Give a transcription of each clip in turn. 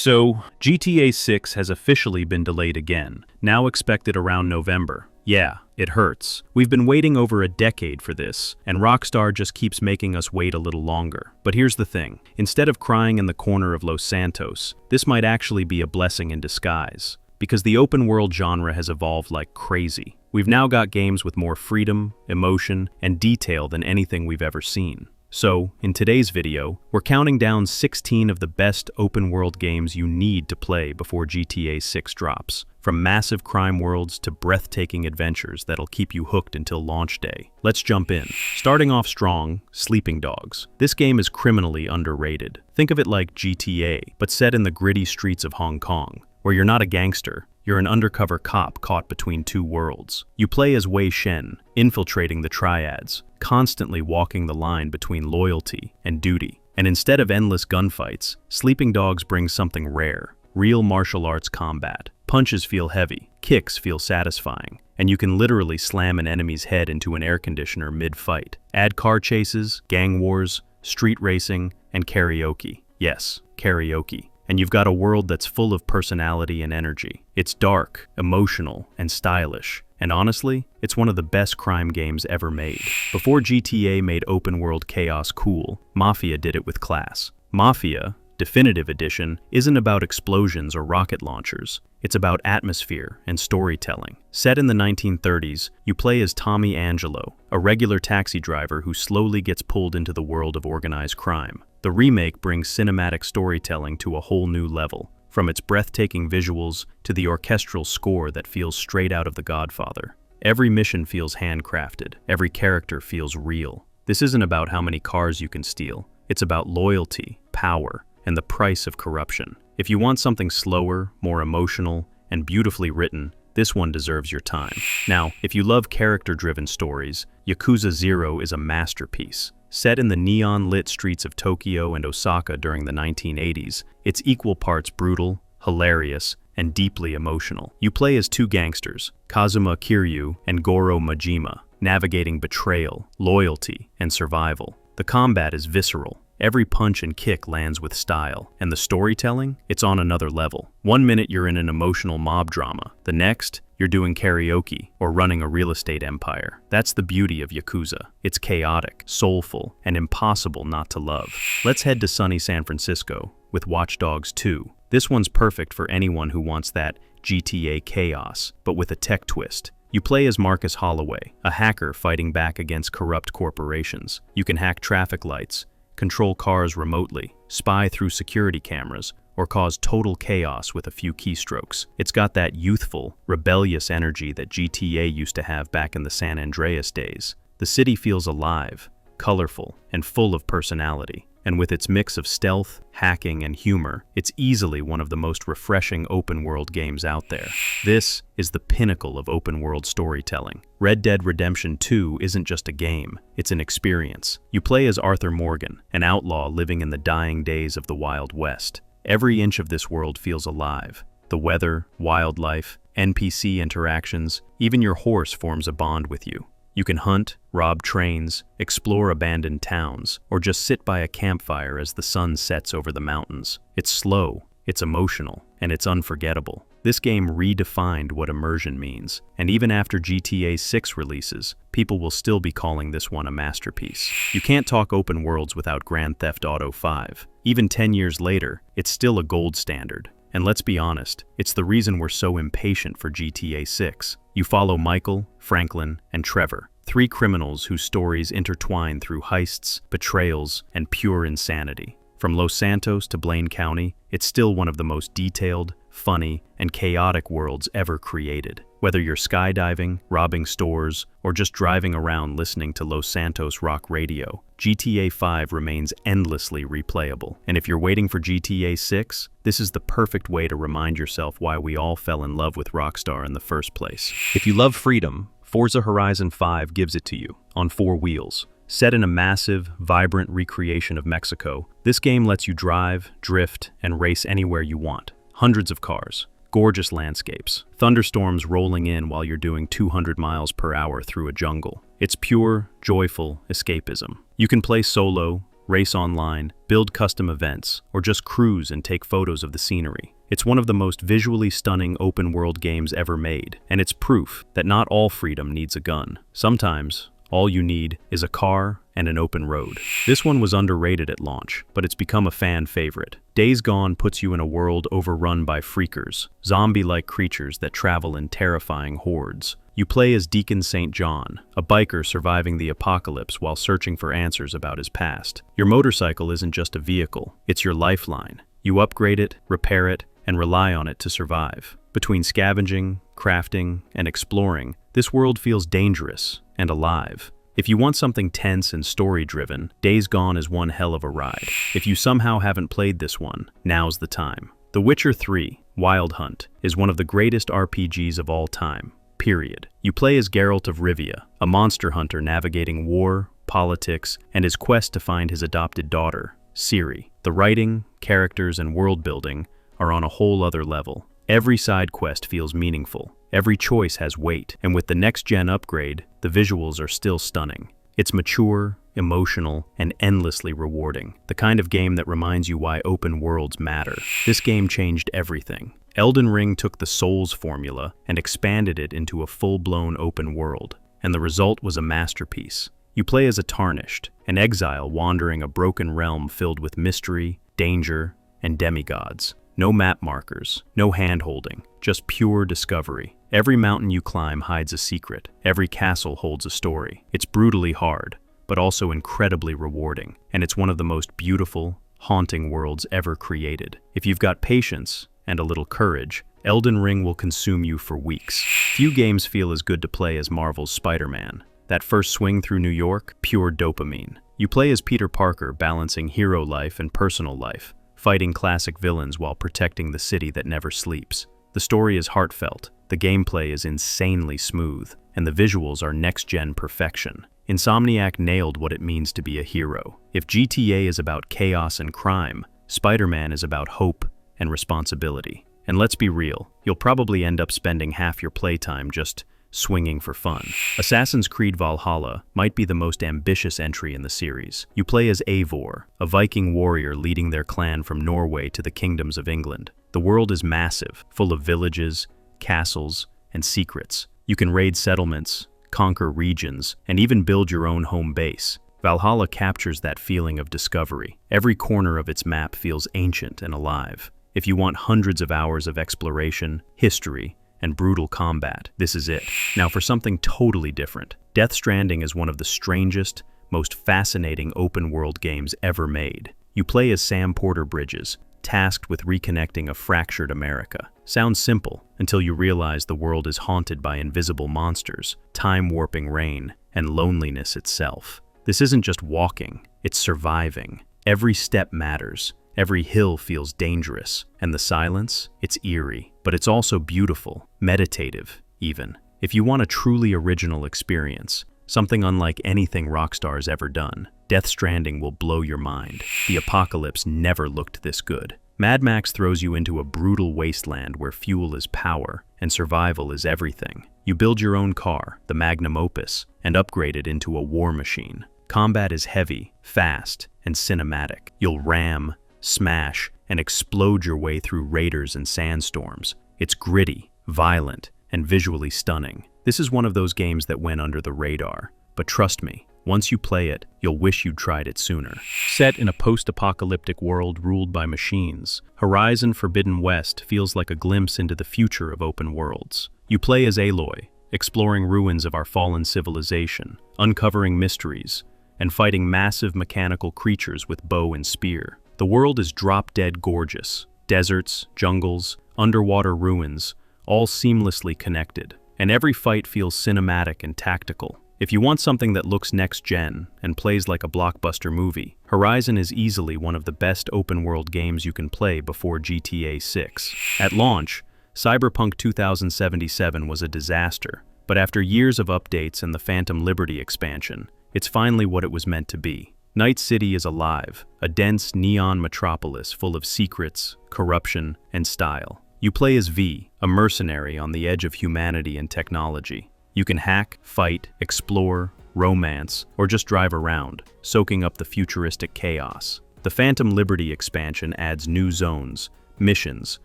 So, GTA 6 has officially been delayed again, now expected around November. Yeah, it hurts. We've been waiting over a decade for this, and Rockstar just keeps making us wait a little longer. But here's the thing, instead of crying in the corner of Los Santos, this might actually be a blessing in disguise. Because the open world genre has evolved like crazy. We've now got games with more freedom, emotion, and detail than anything we've ever seen. So, in today's video, we're counting down 16 of the best open-world games you need to play before GTA 6 drops. From massive crime worlds to breathtaking adventures that'll keep you hooked until launch day. Let's jump in. Starting off strong, Sleeping Dogs. This game is criminally underrated. Think of it like GTA, but set in the gritty streets of Hong Kong, where you're not a gangster. You're an undercover cop caught between two worlds. You play as Wei Shen, infiltrating the triads, constantly walking the line between loyalty and duty. And instead of endless gunfights, Sleeping Dogs brings something rare, real martial arts combat. Punches feel heavy, kicks feel satisfying, and you can literally slam an enemy's head into an air conditioner mid-fight. Add car chases, gang wars, street racing, and karaoke. Yes, karaoke. And you've got a world that's full of personality and energy. It's dark, emotional, and stylish. And honestly, it's one of the best crime games ever made. Before GTA made open-world chaos cool, Mafia did it with class. Mafia, Definitive Edition, isn't about explosions or rocket launchers. It's about atmosphere and storytelling. Set in the 1930s, you play as Tommy Angelo, a regular taxi driver who slowly gets pulled into the world of organized crime. The remake brings cinematic storytelling to a whole new level, from its breathtaking visuals to the orchestral score that feels straight out of The Godfather. Every mission feels handcrafted, every character feels real. This isn't about how many cars you can steal, it's about loyalty, power, and the price of corruption. If you want something slower, more emotional, and beautifully written, this one deserves your time. Now, if you love character-driven stories, Yakuza 0 is a masterpiece. Set in the neon-lit streets of Tokyo and Osaka during the 1980s, it's equal parts brutal, hilarious, and deeply emotional. You play as two gangsters, Kazuma Kiryu and Goro Majima, navigating betrayal, loyalty, and survival. The combat is visceral. Every punch and kick lands with style, and the storytelling, it's on another level. One minute you're in an emotional mob drama, the next, you're doing karaoke or running a real estate empire. That's the beauty of Yakuza. It's chaotic, soulful, and impossible not to love. Let's head to sunny San Francisco with Watch Dogs 2. This one's perfect for anyone who wants that GTA chaos, but with a tech twist. You play as Marcus Holloway, a hacker fighting back against corrupt corporations. You can hack traffic lights, control cars remotely, spy through security cameras, or cause total chaos with a few keystrokes. It's got that youthful, rebellious energy that GTA used to have back in the San Andreas days. The city feels alive, colorful, and full of personality. And with its mix of stealth, hacking, and humor, it's easily one of the most refreshing open-world games out there. This is the pinnacle of open-world storytelling. Red Dead Redemption 2 isn't just a game, it's an experience. You play as Arthur Morgan, an outlaw living in the dying days of the Wild West. Every inch of this world feels alive. The weather, wildlife, NPC interactions, even your horse forms a bond with you. You can hunt, rob trains, explore abandoned towns, or just sit by a campfire as the sun sets over the mountains. It's slow, it's emotional, and it's unforgettable. This game redefined what immersion means, and even after GTA 6 releases, people will still be calling this one a masterpiece. You can't talk open worlds without Grand Theft Auto 5. Even 10 years later, it's still a gold standard. And let's be honest, it's the reason we're so impatient for GTA 6. You follow Michael, Franklin, and Trevor, three criminals whose stories intertwine through heists, betrayals, and pure insanity. From Los Santos to Blaine County, it's still one of the most detailed, funny, and chaotic worlds ever created. Whether you're skydiving, robbing stores, or just driving around listening to Los Santos rock radio, GTA 5 remains endlessly replayable. And if you're waiting for GTA 6, this is the perfect way to remind yourself why we all fell in love with Rockstar in the first place. If you love freedom, Forza Horizon 5 gives it to you, on 4 wheels. Set in a massive, vibrant recreation of Mexico, this game lets you drive, drift, and race anywhere you want. Hundreds of cars, gorgeous landscapes, thunderstorms rolling in while you're doing 200 miles per hour through a jungle. It's pure, joyful escapism. You can play solo, race online, build custom events, or just cruise and take photos of the scenery. It's one of the most visually stunning open-world games ever made, and it's proof that not all freedom needs a gun. Sometimes, all you need is a car and an open road. This one was underrated at launch, but it's become a fan favorite. Days Gone puts you in a world overrun by freakers, zombie-like creatures that travel in terrifying hordes. You play as Deacon St. John, a biker surviving the apocalypse while searching for answers about his past. Your motorcycle isn't just a vehicle, it's your lifeline. You upgrade it, repair it, and rely on it to survive. Between scavenging, crafting, and exploring, this world feels dangerous and alive. If you want something tense and story-driven, Days Gone is one hell of a ride. If you somehow haven't played this one, now's the time. The Witcher 3, Wild Hunt, is one of the greatest RPGs of all time, period. You play as Geralt of Rivia, a monster hunter navigating war, politics, and his quest to find his adopted daughter, Ciri. The writing, characters, and world-building are on a whole other level. Every side quest feels meaningful. Every choice has weight, and with the next-gen upgrade, the visuals are still stunning. It's mature, emotional, and endlessly rewarding. The kind of game that reminds you why open worlds matter. This game changed everything. Elden Ring took the Souls formula and expanded it into a full-blown open world, and the result was a masterpiece. You play as a Tarnished, an exile wandering a broken realm filled with mystery, danger, and demigods. No map markers, no hand-holding, just pure discovery. Every mountain you climb hides a secret. Every castle holds a story. It's brutally hard, but also incredibly rewarding, and it's one of the most beautiful, haunting worlds ever created. If you've got patience and a little courage, Elden Ring will consume you for weeks. Few games feel as good to play as Marvel's Spider-Man. That first swing through New York, pure dopamine. You play as Peter Parker, balancing hero life and personal life, fighting classic villains while protecting the city that never sleeps. The story is heartfelt, the gameplay is insanely smooth, and the visuals are next-gen perfection. Insomniac nailed what it means to be a hero. If GTA is about chaos and crime, Spider-Man is about hope and responsibility. And let's be real, you'll probably end up spending half your playtime just swinging for fun. Assassin's Creed Valhalla might be the most ambitious entry in the series. You play as Eivor, a Viking warrior leading their clan from Norway to the kingdoms of England. The world is massive, full of villages, castles, and secrets. You can raid settlements, conquer regions, and even build your own home base. Valhalla captures that feeling of discovery. Every corner of its map feels ancient and alive. If you want hundreds of hours of exploration, history, and brutal combat, this is it. Now for something totally different. Death Stranding is one of the strangest, most fascinating open-world games ever made. You play as Sam Porter Bridges, tasked with reconnecting a fractured America. Sounds simple, until you realize the world is haunted by invisible monsters, time-warping rain, and loneliness itself. This isn't just walking, it's surviving. Every step matters. Every hill feels dangerous, and the silence, it's eerie, but it's also beautiful, meditative, even. If you want a truly original experience, something unlike anything Rockstar's ever done, Death Stranding will blow your mind. The apocalypse never looked this good. Mad Max throws you into a brutal wasteland where fuel is power and survival is everything. You build your own car, the Magnum Opus, and upgrade it into a war machine. Combat is heavy, fast, and cinematic. You'll ram, smash, and explode your way through raiders and sandstorms. It's gritty, violent, and visually stunning. This is one of those games that went under the radar. But trust me, once you play it, you'll wish you'd tried it sooner. Set in a post-apocalyptic world ruled by machines, Horizon Forbidden West feels like a glimpse into the future of open worlds. You play as Aloy, exploring ruins of our fallen civilization, uncovering mysteries, and fighting massive mechanical creatures with bow and spear. The world is drop-dead gorgeous. Deserts, jungles, underwater ruins, all seamlessly connected. And every fight feels cinematic and tactical. If you want something that looks next-gen and plays like a blockbuster movie, Horizon is easily one of the best open-world games you can play before GTA 6. At launch, Cyberpunk 2077 was a disaster, but after years of updates and the Phantom Liberty expansion, it's finally what it was meant to be. Night City is alive, a dense neon metropolis full of secrets, corruption, and style. You play as V, a mercenary on the edge of humanity and technology. You can hack, fight, explore, romance, or just drive around, soaking up the futuristic chaos. The Phantom Liberty expansion adds new zones, missions,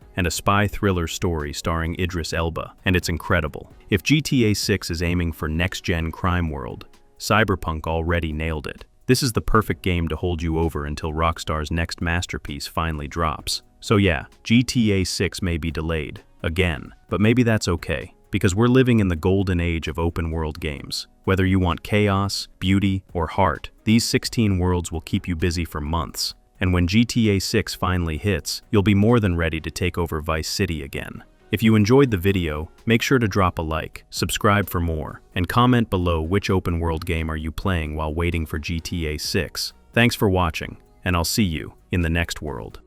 and a spy thriller story starring Idris Elba, and it's incredible. If GTA 6 is aiming for next-gen crime world, Cyberpunk already nailed it. This is the perfect game to hold you over until Rockstar's next masterpiece finally drops. So yeah, GTA 6 may be delayed, again, but maybe that's okay, because we're living in the golden age of open-world games. Whether you want chaos, beauty, or heart, these 16 worlds will keep you busy for months. And when GTA 6 finally hits, you'll be more than ready to take over Vice City again. If you enjoyed the video, make sure to drop a like, subscribe for more, and comment below which open-world game are you playing while waiting for GTA 6. Thanks for watching, and I'll see you in the next world.